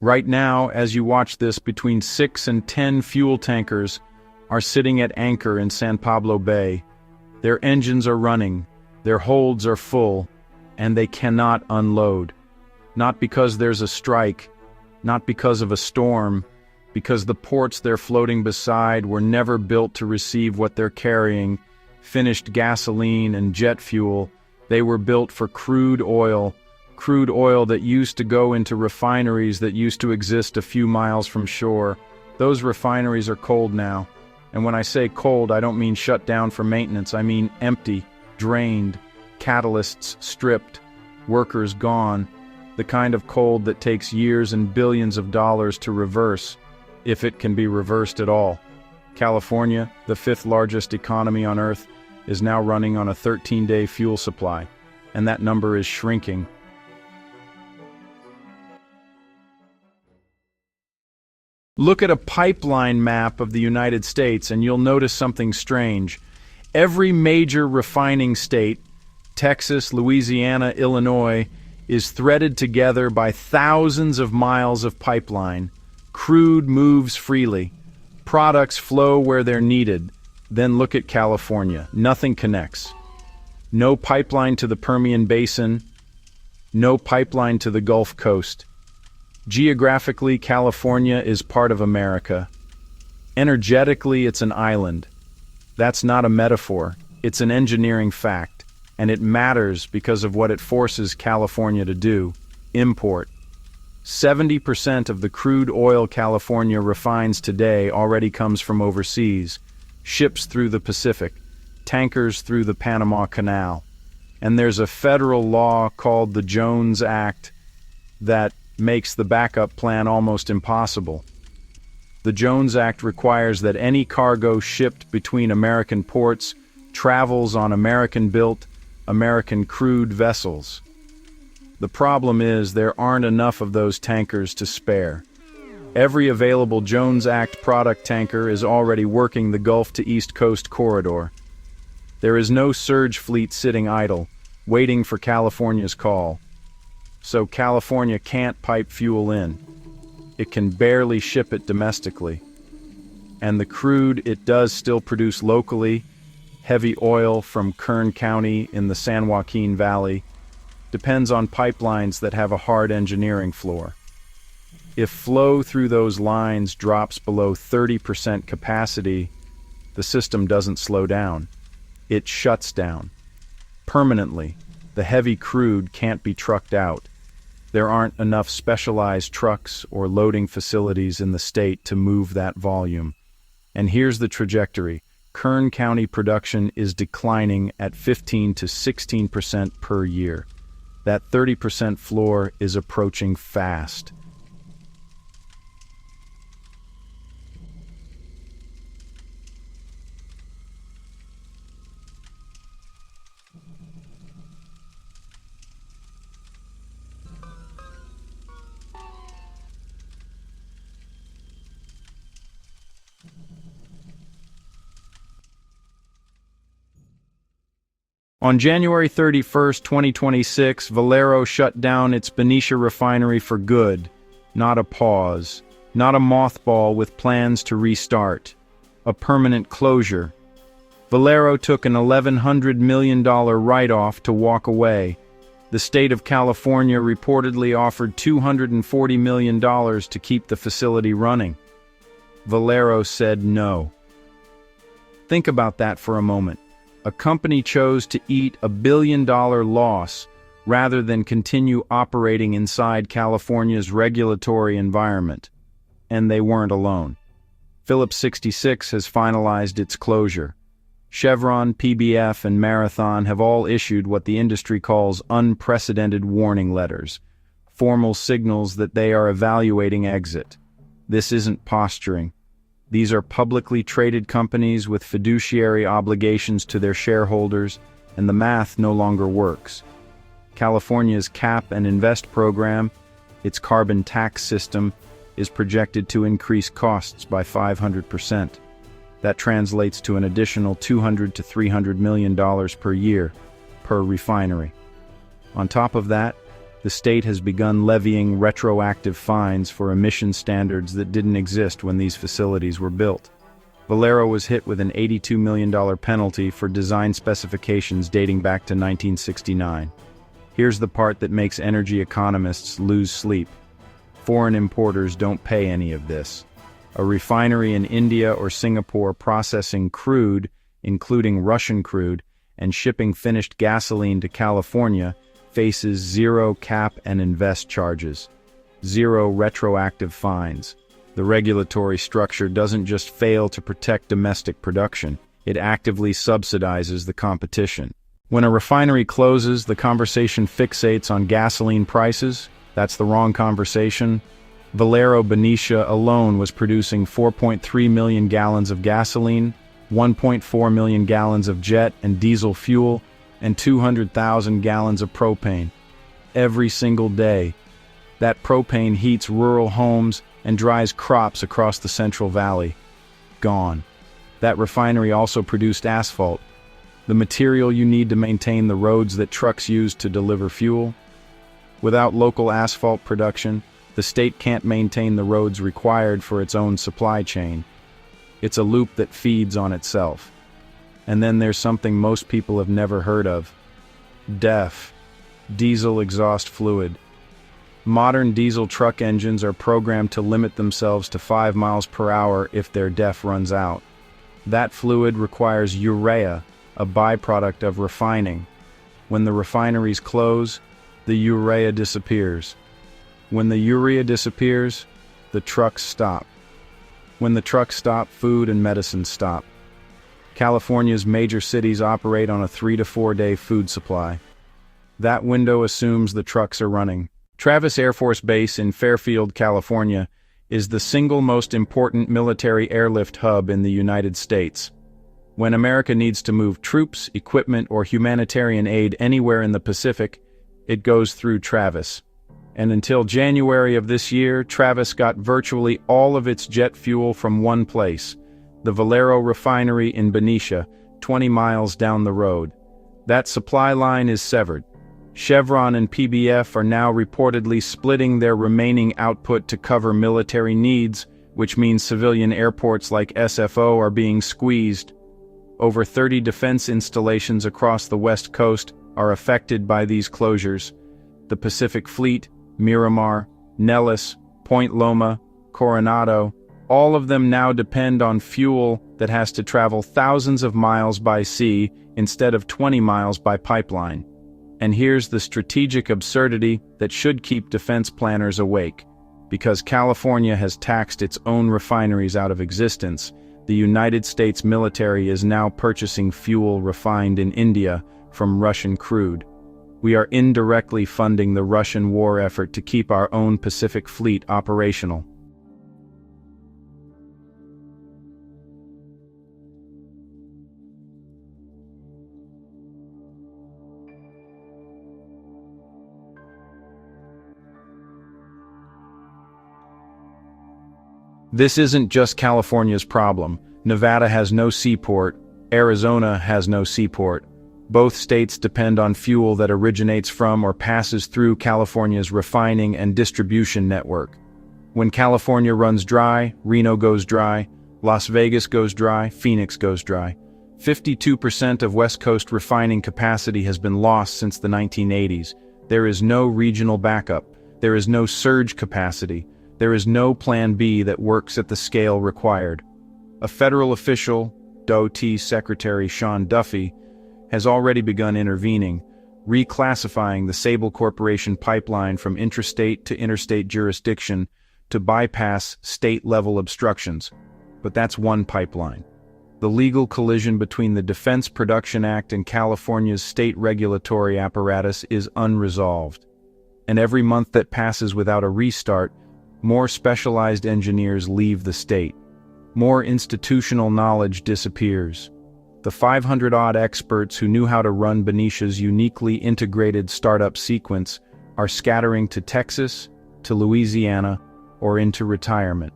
Right now, as you watch this, between 6 and 10 fuel tankers are sitting at anchor in San Pablo Bay. Their engines are running, their holds are full, and they cannot unload. Not because there's a strike, not because of a storm, because the ports they're floating beside were never built to receive what they're carrying, finished gasoline and jet fuel. They were built for crude oil that used to go into refineries that used to exist a few miles from shore. Those refineries are cold now. And when I say cold, I don't mean shut down for maintenance. I mean empty, drained, catalysts stripped, workers gone. The kind of cold that takes years and billions of dollars to reverse, if it can be reversed at all. California, the fifth largest economy on Earth, is now running on a 13-day fuel supply, and that number is shrinking. Look at a pipeline map of the United States and you'll notice something strange. Every major refining state, Texas, Louisiana, Illinois, is threaded together by thousands of miles of pipeline. Crude moves freely. Products flow where they're needed. Then look at California. Nothing connects. No pipeline to the Permian Basin. No pipeline to the Gulf Coast. Geographically, California is part of America. Energetically, it's an island. That's not a metaphor. It's an engineering fact. And it matters because of what it forces California to do: import. 70% of the crude oil California refines today already comes from overseas. Ships through the Pacific, tankers through the Panama Canal. And there's a federal law called the Jones Act that makes the backup plan almost impossible. The Jones Act requires that any cargo shipped between American ports travels on American-built, American crude vessels. The problem is there aren't enough of those tankers to spare. Every available Jones Act product tanker is already working the Gulf to East Coast corridor. There is no surge fleet sitting idle, waiting for California's call. So California can't pipe fuel in. It can barely ship it domestically. And the crude it does still produce locally, heavy oil from Kern County in the San Joaquin Valley, depends on pipelines that have a hard engineering floor. If flow through those lines drops below 30% capacity, the system doesn't slow down. It shuts down. Permanently, the heavy crude can't be trucked out. There aren't enough specialized trucks or loading facilities in the state to move that volume. And here's the trajectory. Kern County production is declining at 15 to 16% per year. That 30% floor is approaching fast. On January 31, 2026, Valero shut down its Benicia refinery for good. Not a pause, not a mothball with plans to restart. A permanent closure. Valero took an $1,100 million write-off to walk away. The state of California reportedly offered $240 million to keep the facility running. Valero said no. Think about that for a moment. A company chose to eat a $1 billion loss rather than continue operating inside California's regulatory environment. And they weren't alone. Phillips 66 has finalized its closure. Chevron, PBF, and Marathon have all issued what the industry calls unprecedented warning letters, formal signals that they are evaluating exit. This isn't posturing. These are publicly traded companies with fiduciary obligations to their shareholders, and the math no longer works. California's cap and invest program, its carbon tax system, is projected to increase costs by 500%. That translates to an additional $200 to $300 million per year per refinery. On top of that, the state has begun levying retroactive fines for emission standards that didn't exist when these facilities were built. Valero was hit with an $82 million penalty for design specifications dating back to 1969. Here's the part that makes energy economists lose sleep. Foreign importers don't pay any of this. A refinery in India or Singapore processing crude, including Russian crude, and shipping finished gasoline to California faces zero cap and invest charges, zero retroactive fines. The regulatory structure doesn't just fail to protect domestic production, it actively subsidizes the competition. When a refinery closes, the conversation fixates on gasoline prices. That's the wrong conversation. Valero Benicia alone was producing 4.3 million gallons of gasoline, 1.4 million gallons of jet and diesel fuel, and 200,000 gallons of propane. Every single day. That propane heats rural homes and dries crops across the Central Valley. Gone. That refinery also produced asphalt, the material you need to maintain the roads that trucks use to deliver fuel. Without local asphalt production, the state can't maintain the roads required for its own supply chain. It's a loop that feeds on itself. And then there's something most people have never heard of. DEF, diesel exhaust fluid. Modern diesel truck engines are programmed to limit themselves to 5 miles per hour if their DEF runs out. That fluid requires urea, a byproduct of refining. When the refineries close, the urea disappears. When the urea disappears, the trucks stop. When the trucks stop, food and medicine stop. California's major cities operate on a 3 to 4 day food supply. That window assumes the trucks are running. Travis Air Force Base in Fairfield, California, is the single most important military airlift hub in the United States. When America needs to move troops, equipment, or humanitarian aid anywhere in the Pacific, it goes through Travis. And until January of this year, Travis got virtually all of its jet fuel from one place, the Valero refinery in Benicia, 20 miles down the road. That supply line is severed. Chevron and PBF are now reportedly splitting their remaining output to cover military needs, which means civilian airports like SFO are being squeezed. Over 30 defense installations across the West Coast are affected by these closures. The Pacific Fleet, Miramar, Nellis, Point Loma, Coronado, all of them now depend on fuel that has to travel thousands of miles by sea instead of 20 miles by pipeline. And here's the strategic absurdity that should keep defense planners awake. Because California has taxed its own refineries out of existence, the United States military is now purchasing fuel refined in India from Russian crude. We are indirectly funding the Russian war effort to keep our own Pacific Fleet operational. This isn't just California's problem. Nevada has no seaport, Arizona has no seaport. Both states depend on fuel that originates from or passes through California's refining and distribution network. When California runs dry, Reno goes dry, Las Vegas goes dry, Phoenix goes dry. 52% of West Coast refining capacity has been lost since the 1980s. There is no regional backup. There is no surge capacity. There is no Plan B that works at the scale required. A federal official, DOT Secretary Sean Duffy, has already begun intervening, reclassifying the Sable Corporation pipeline from intrastate to interstate jurisdiction to bypass state-level obstructions. But that's one pipeline. The legal collision between the Defense Production Act and California's state regulatory apparatus is unresolved. And every month that passes without a restart, more specialized engineers leave the state. More institutional knowledge disappears. The 500-odd experts who knew how to run Benicia's uniquely integrated startup sequence are scattering to Texas, to Louisiana, or into retirement.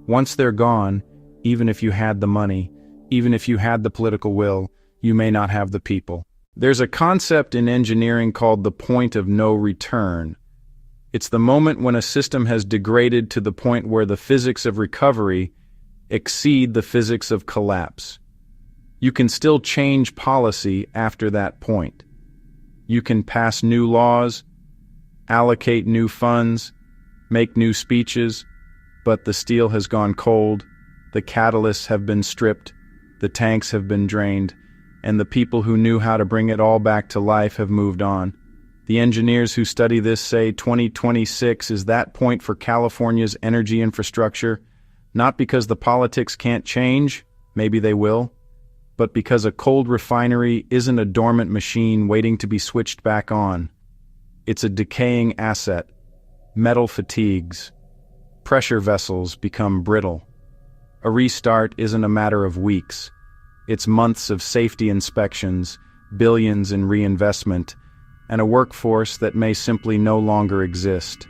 Once they're gone, even if you had the money, even if you had the political will, you may not have the people. There's a concept in engineering called the point of no return. It's the moment when a system has degraded to the point where the physics of recovery exceed the physics of collapse. You can still change policy after that point. You can pass new laws, allocate new funds, make new speeches, but the steel has gone cold, the catalysts have been stripped, the tanks have been drained, and the people who knew how to bring it all back to life have moved on. The engineers who study this say 2026 is that point for California's energy infrastructure, not because the politics can't change, maybe they will, but because a cold refinery isn't a dormant machine waiting to be switched back on. It's a decaying asset. Metal fatigues. Pressure vessels become brittle. A restart isn't a matter of weeks. It's months of safety inspections, billions in reinvestment, and a workforce that may simply no longer exist.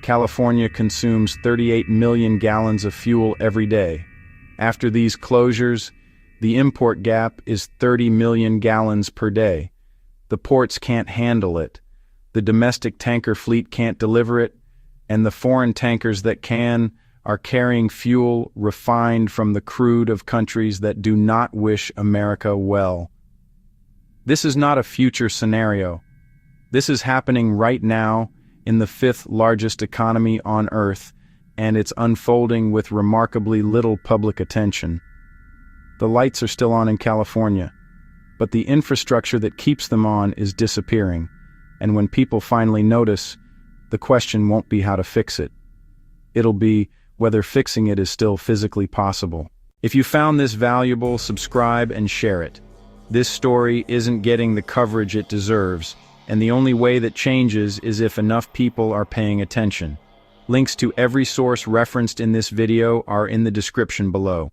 California consumes 38 million gallons of fuel every day. After these closures, the import gap is 30 million gallons per day. The ports can't handle it. The domestic tanker fleet can't deliver it, and the foreign tankers that can are carrying fuel refined from the crude of countries that do not wish America well. This is not a future scenario. This is happening right now in the fifth largest economy on Earth, and it's unfolding with remarkably little public attention. The lights are still on in California, but the infrastructure that keeps them on is disappearing, and when people finally notice, the question won't be how to fix it. It'll be whether fixing it is still physically possible. If you found this valuable, subscribe and share it. This story isn't getting the coverage it deserves, and the only way that changes is if enough people are paying attention. Links to every source referenced in this video are in the description below.